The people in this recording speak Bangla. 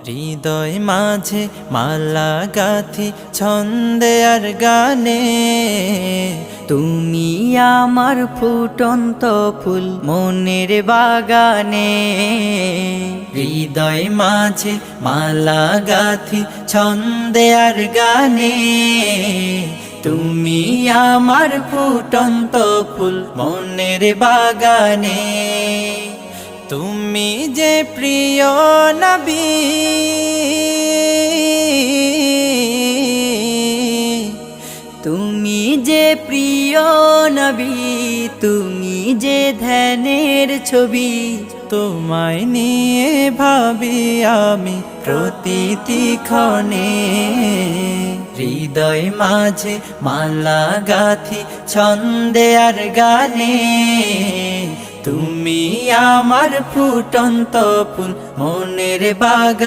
হৃদয় মাঝে মালা গাথি ছন্দে আর গানে, তুমি আমার ফুটন্ত ফুল মনের বাগানে। হৃদয় মাঝে মালা গাথি ছন্দে আর গানে, তুমি আমার ফুটন্ত ফুল মনের বাগানে। তুমি যে প্রিয় নবী, তুমি যে প্রিয় নবী, তুমি যে ধ্যানের ছবি। তোমায় নিয়ে ভাবি আমি প্রতিটি ক্ষণে। হৃদয় মাঝে মালা গাথি ছন্দে আর গানে, তুমি আমার ফুটন্ত ফুল মনের বাগানে।